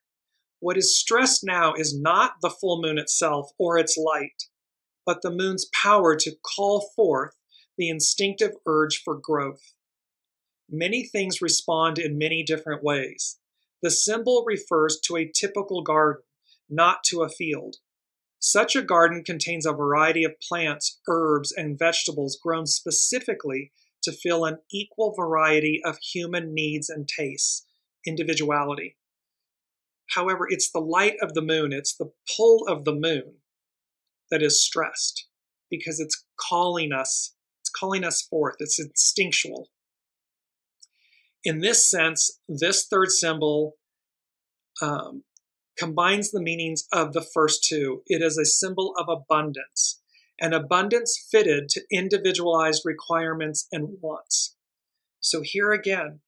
What is stressed now is not the full moon itself or its light, but the moon's power to call forth the instinctive urge for growth. Many things respond in many different ways. The symbol refers to a typical garden, not to a field. Such a garden contains a variety of plants, herbs, and vegetables grown specifically to fill an equal variety of human needs and tastes, individuality. However, it's the light of the moon, it's the pull of the moon that is stressed because it's calling us forth, it's instinctual. In this sense, this third symbol combines the meanings of the first two. It is a symbol of abundance, an abundance fitted to individualized requirements and wants. So here again,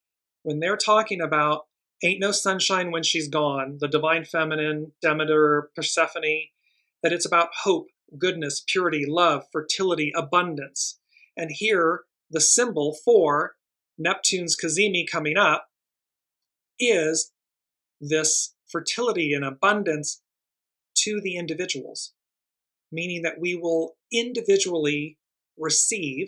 when they're talking about ain't no sunshine when she's gone, the divine feminine, Demeter, Persephone, that it's about hope, goodness, purity, love, fertility, abundance. And here, the symbol for Neptune's CAZIMI coming up is this fertility and abundance to the individuals, meaning that we will individually receive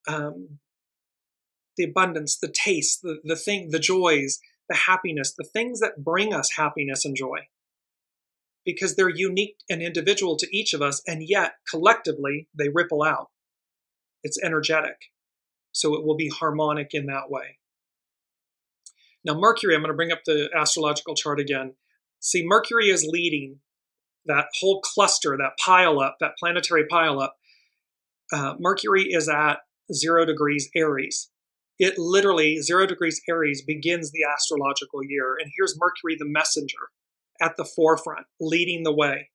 the abundance, the taste, the joys, the happiness, the things that bring us happiness and joy, because they're unique and individual to each of us, and yet collectively they ripple out. It's energetic, so it will be harmonic in that way. Now Mercury, I'm going to bring up the astrological chart again. See, Mercury is leading that whole cluster, that pileup, that planetary pileup. Mercury is at 0 degrees Aries. It literally, 0 degrees Aries begins the astrological year. And here's Mercury, the messenger, at the forefront, leading the way.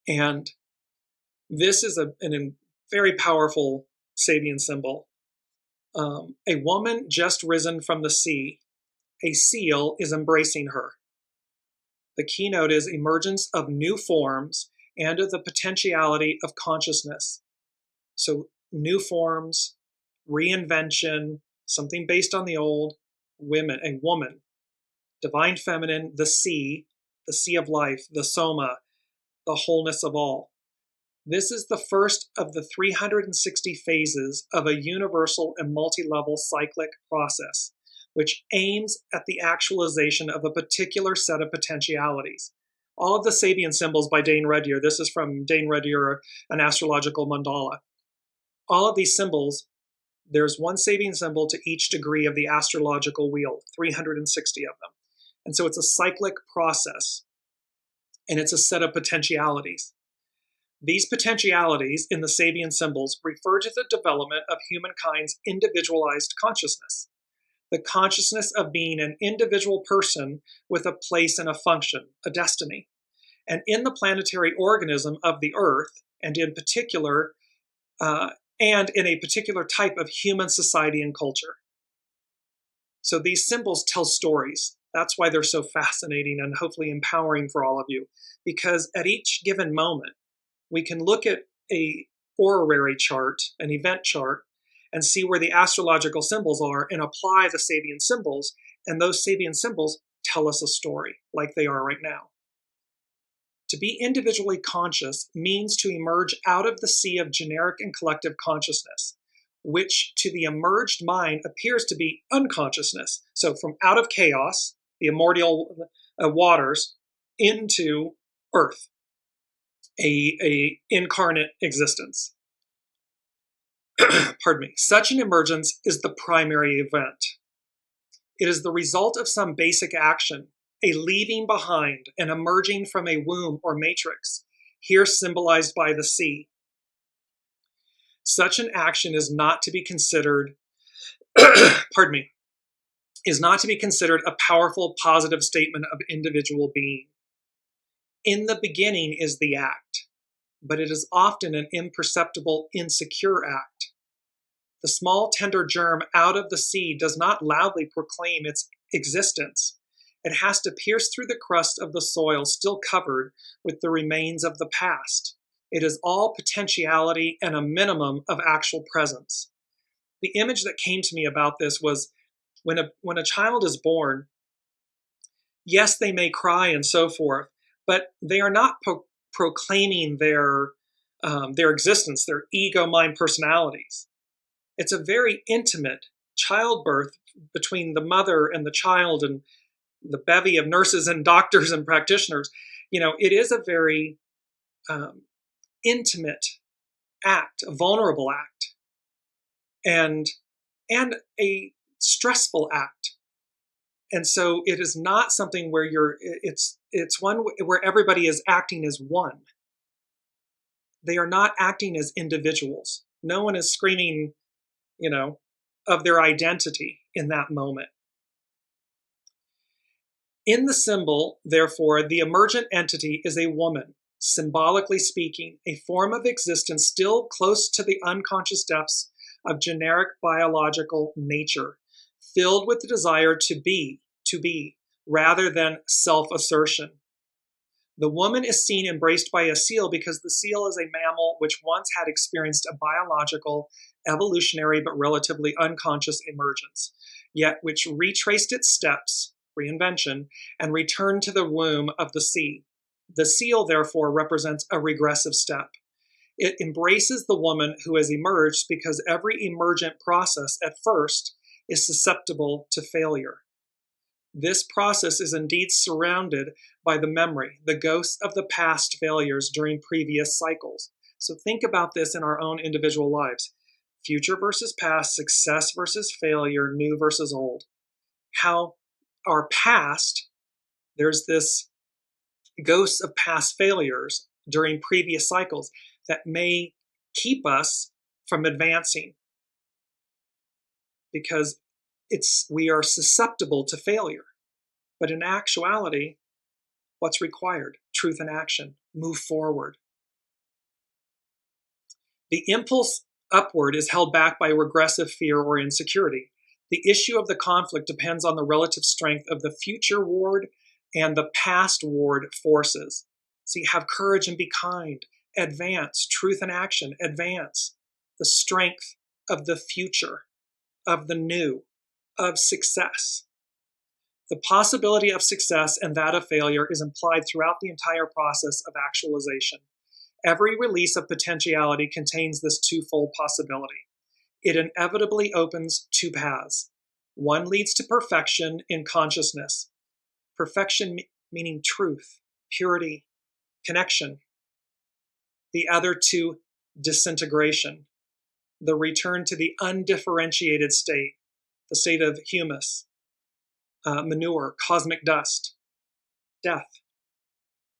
And this is a very powerful Sabian symbol. A woman just risen from the sea. A seal is embracing her. The keynote is emergence of new forms and of the potentiality of consciousness. So new forms, reinvention, something based on the old, women, a woman, divine feminine, the sea of life, the soma, the wholeness of all. This is the first of the 360 phases of a universal and multi-level cyclic process, which aims at the actualization of a particular set of potentialities. All of the Sabian symbols by Dane Rudhyar, this is from Dane Rudhyar, An Astrological Mandala. All of these symbols, there's one Sabian symbol to each degree of the astrological wheel, 360 of them. And so it's a cyclic process, and it's a set of potentialities. These potentialities in the Sabian symbols refer to the development of humankind's individualized consciousness, the consciousness of being an individual person with a place and a function, a destiny, and in the planetary organism of the Earth, and in particular, and in a particular type of human society and culture. So these symbols tell stories. That's why they're so fascinating and hopefully empowering for all of you, because at each given moment, we can look at a horary chart, an event chart, and see where the astrological symbols are and apply the Sabian symbols, and those Sabian symbols tell us a story, like they are right now. To be individually conscious means to emerge out of the sea of generic and collective consciousness, which to the emerged mind appears to be unconsciousness. So from out of chaos, the immortal waters, into earth, a incarnate existence. Pardon me. Such an emergence is the primary event. It is the result of some basic action, a leaving behind and emerging from a womb or matrix, here symbolized by the sea. Such an action is not to be considered, pardon me, is not to be considered a powerful positive statement of individual being. In the beginning is the act, but it is often an imperceptible, insecure act. The small, tender germ out of the sea does not loudly proclaim its existence. It has to pierce through the crust of the soil still covered with the remains of the past. It is all potentiality and a minimum of actual presence. The image that came to me about this was when a child is born, yes, they may cry and so forth, but they are not proclaiming their existence, their ego, mind, personalities. It's a very intimate childbirth between the mother and the child and the bevy of nurses and doctors and practitioners. It is a very intimate act, a vulnerable act, and a stressful act. And so it is not something where it's one where everybody is acting as one. They are not acting as individuals. No one is screaming, of their identity in that moment. In the symbol, therefore, the emergent entity is a woman, symbolically speaking, a form of existence still close to the unconscious depths of generic biological nature, filled with the desire to be, rather than self-assertion. The woman is seen embraced by a seal because the seal is a mammal which once had experienced a biological, evolutionary, but relatively unconscious emergence, yet which retraced its steps, reinvention, and returned to the womb of the sea. The seal, therefore, represents a regressive step. It embraces the woman who has emerged because every emergent process at first is susceptible to failure. This process is indeed surrounded by the memory, the ghosts of the past failures during previous cycles. So think about this in our own individual lives. Future versus past, success versus failure, new versus old. How our past, there's this ghosts of past failures during previous cycles that may keep us from advancing because we are susceptible to failure. But in actuality, what's required? Truth and action. Move forward. The impulse upward is held back by regressive fear or insecurity. The issue of the conflict depends on the relative strength of the future ward and the past ward forces. See, have courage and be kind. Advance. Truth and action. Advance. The strength of the future, of the new, of success. The possibility of success and that of failure is implied throughout the entire process of actualization. Every release of potentiality contains this twofold possibility. It inevitably opens two paths. One leads to perfection in consciousness. Perfection meaning truth, purity, connection. The other to disintegration, the return to the undifferentiated state, the state of humus, manure, cosmic dust, death,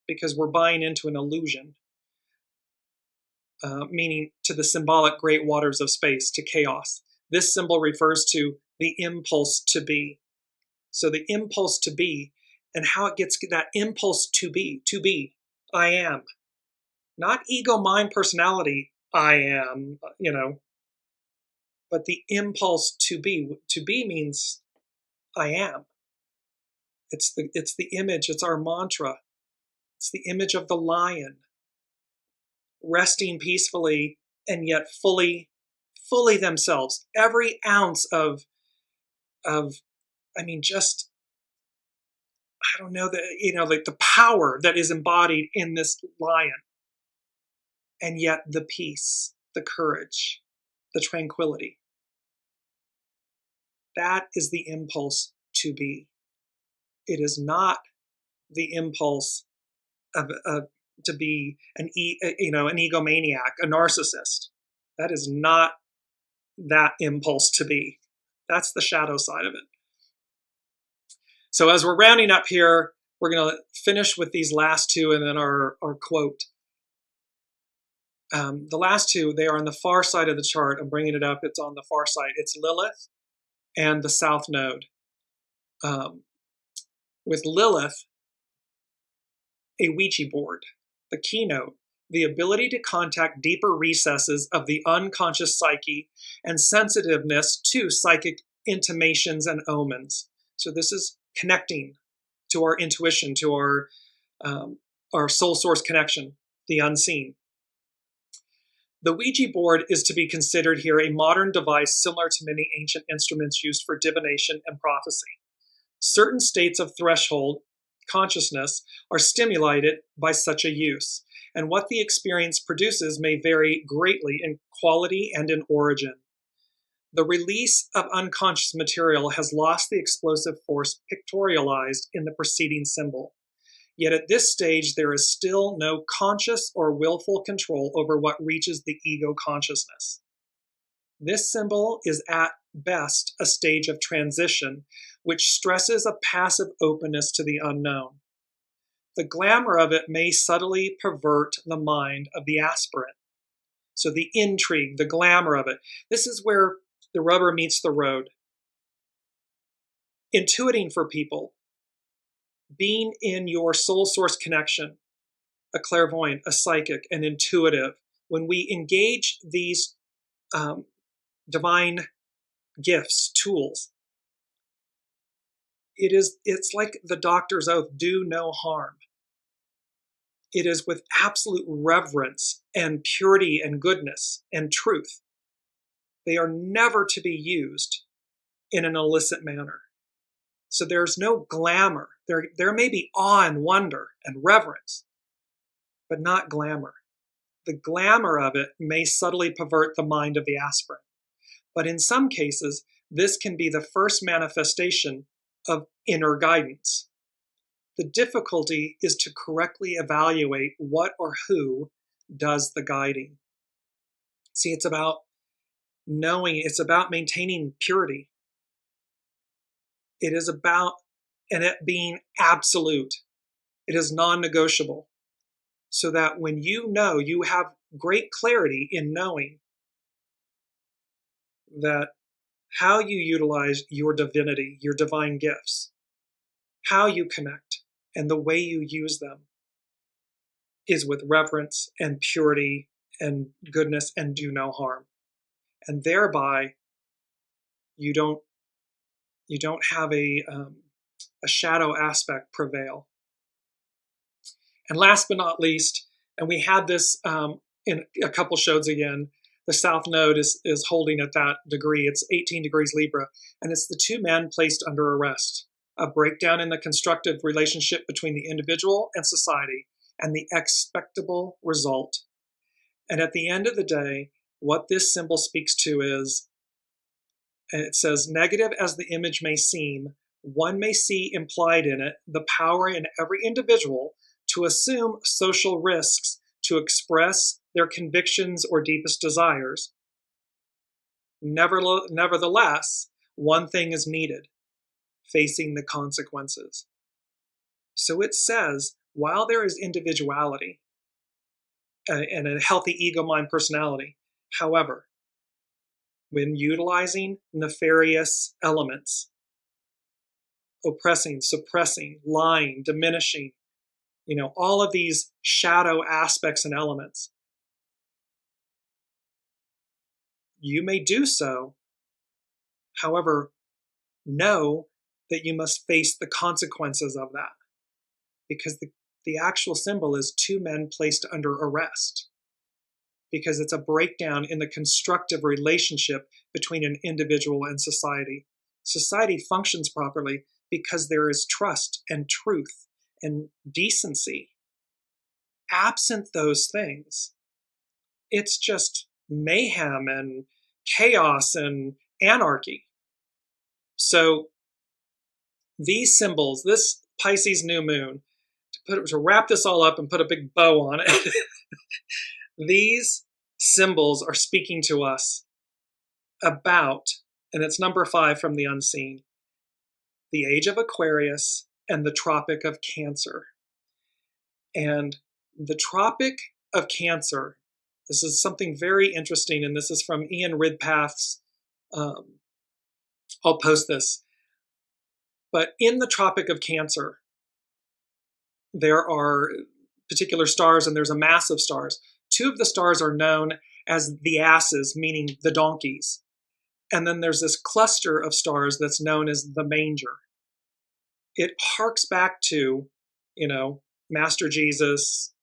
because we're buying into an illusion, meaning to the symbolic great waters of space, to chaos. This symbol refers to the impulse to be. So the impulse to be, and how it gets that impulse to be, I am. Not ego, mind, personality, I am, but the impulse to be. To be means I am. It's the image, it's our mantra. It's the image of the lion, resting peacefully and yet fully themselves. Every ounce of just, I don't know, like the power that is embodied in this lion. And yet the peace, the courage, the tranquility. That is the impulse to be. It is not the impulse to be an egomaniac, a narcissist. That is not that impulse to be. That's the shadow side of it. So as we're rounding up here, we're going to finish with these last two and then our quote. The last two, they are on the far side of the chart. I'm bringing it up. It's on the far side. It's Lilith and the South Node. With Lilith, a Ouija board, the keynote, the ability to contact deeper recesses of the unconscious psyche and sensitiveness to psychic intimations and omens. So this is connecting to our intuition, to our soul source connection, the unseen. The Ouija board is to be considered here a modern device similar to many ancient instruments used for divination and prophecy. Certain states of threshold consciousness are stimulated by such a use, and what the experience produces may vary greatly in quality and in origin. The release of unconscious material has lost the explosive force pictorialized in the preceding symbol. Yet at this stage, there is still no conscious or willful control over what reaches the ego consciousness. This symbol is at best a stage of transition, which stresses a passive openness to the unknown. The glamour of it may subtly pervert the mind of the aspirant. So the intrigue, the glamour of it. This is where the rubber meets the road. Intuiting for people, being in your soul source connection, a clairvoyant, a psychic, an intuitive, when we engage these divine gifts, tools, it's like the doctor's oath, do no harm. It is with absolute reverence and purity and goodness and truth. They are never to be used in an illicit manner. So there's no glamour. There may be awe and wonder and reverence, but not glamour. The glamour of it may subtly pervert the mind of the aspirant. But in some cases, this can be the first manifestation of inner guidance. The difficulty is to correctly evaluate what or who does the guiding. See, it's about knowing, it's about maintaining purity. It is about, and it being absolute. It is non-negotiable. So that when you know, you have great clarity in knowing that how you utilize your divinity, your divine gifts, how you connect, and the way you use them is with reverence and purity and goodness and do no harm. And thereby, you don't have a shadow aspect prevail. And last but not least, and we had this in a couple shows again, the South Node is holding at that degree. It's 18 degrees Libra, and it's the two men placed under arrest. A breakdown in the constructive relationship between the individual and society, and the expectable result. And at the end of the day, what this symbol speaks to is, and it says, negative as the image may seem, one may see implied in it the power in every individual to assume social risks, to express their convictions or deepest desires. Nevertheless, one thing is needed: facing the consequences. So it says, while there is individuality and a healthy ego-mind personality, however, when utilizing nefarious elements, oppressing, suppressing, lying, diminishing, all of these shadow aspects and elements, you may do so. However, know that you must face the consequences of that, because the actual symbol is two men placed under arrest, because it's a breakdown in the constructive relationship between an individual and society. Society functions properly because there is trust and truth and decency. Absent those things, it's just mayhem and chaos and anarchy. So these symbols, this Pisces new moon, to wrap this all up and put a big bow on it, these symbols are speaking to us about, and it's number 5 from the unseen, the age of Aquarius and the Tropic of Cancer. And the Tropic of Cancer, this is something very interesting, and this is from Ian Ridpath's, I'll post this. But in the Tropic of Cancer, there are particular stars, and there's a mass of stars. 2 of the stars are known as the asses, meaning the donkeys. And then there's this cluster of stars that's known as the manger. It harks back to, Master Jesus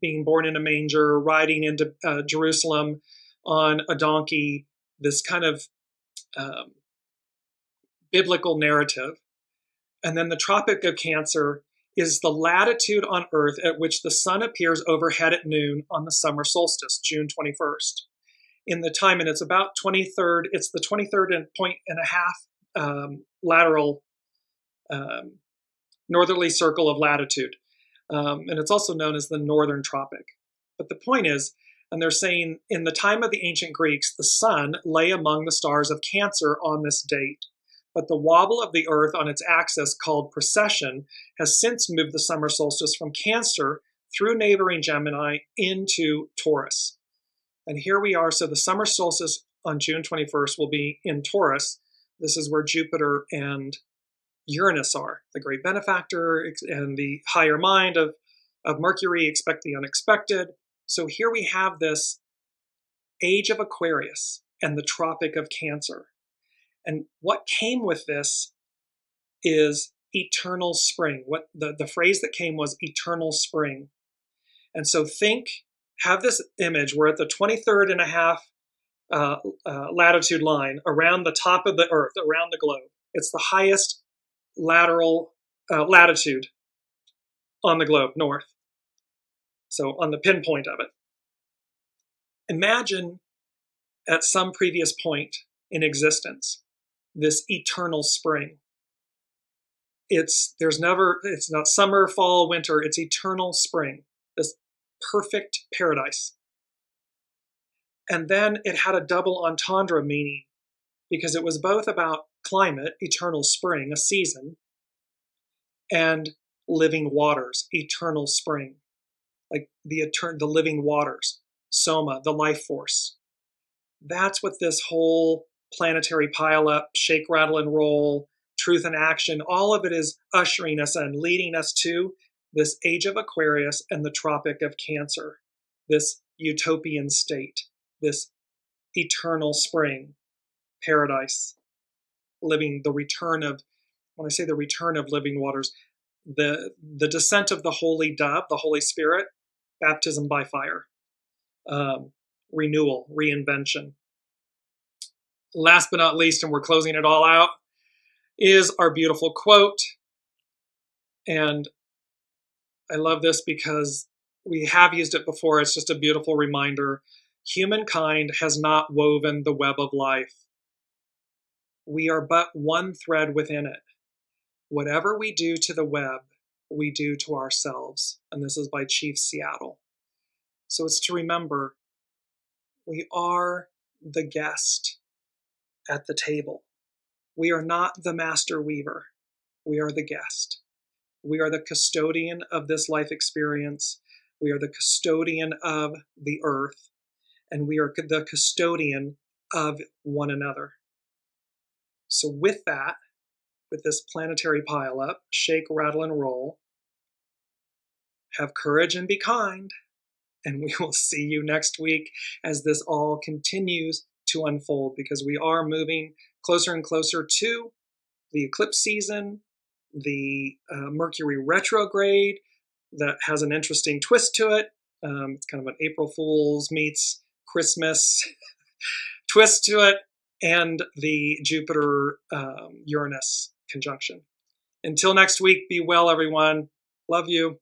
being born in a manger, riding into Jerusalem on a donkey, this kind of biblical narrative. And then the Tropic of Cancer is the latitude on Earth at which the sun appears overhead at noon on the summer solstice, June 21st. In the time, and it's about 23rd, it's the 23rd and point and a half lateral northerly circle of latitude. And it's also known as the Northern Tropic. But the point is, and they're saying, in the time of the ancient Greeks, the sun lay among the stars of Cancer on this date. But the wobble of the Earth on its axis, called precession, has since moved the summer solstice from Cancer through neighboring Gemini into Taurus. And here we are. So the summer solstice on June 21st will be in Taurus. This is where Jupiter and Uranus are, the great benefactor and the higher mind of Mercury, expect the unexpected. So here we have this age of Aquarius and the Tropic of Cancer. And what came with this is eternal spring. What the phrase that came was eternal spring. And so have this image. We're at the 23rd and a half latitude line around the top of the Earth, around the globe. It's the highest lateral latitude on the globe, north. So on the pinpoint of it. Imagine at some previous point in existence, this eternal spring. It's not summer, fall, winter, it's eternal spring, this perfect paradise. And then it had a double entendre meaning, because it was both about climate, eternal spring, a season, and living waters, eternal spring, like the living waters, soma, the life force. That's what this whole planetary pileup, shake, rattle, and roll, truth and action, all of it is ushering us and leading us to this age of Aquarius and the Tropic of Cancer, this utopian state, this eternal spring, paradise, when I say the return of living waters, the descent of the Holy Dove, the Holy Spirit, baptism by fire, renewal, reinvention. Last but not least, and we're closing it all out, is our beautiful quote. And I love this because we have used it before. It's just a beautiful reminder. Humankind has not woven the web of life. We are but one thread within it. Whatever we do to the web, we do to ourselves. And this is by Chief Seattle. So it's to remember, we are the guest at the table. We are not the master weaver. We are the guest. We are the custodian of this life experience. We are the custodian of the earth. And we are the custodian of one another. So with that, with this planetary pileup, shake, rattle, and roll, have courage and be kind. And we will see you next week as this all continues to unfold, because we are moving closer and closer to the eclipse season, the Mercury retrograde that has an interesting twist to it. It's kind of an April Fool's meets Christmas twist to it, and the Jupiter-Uranus conjunction. Until next week, be well, everyone. Love you.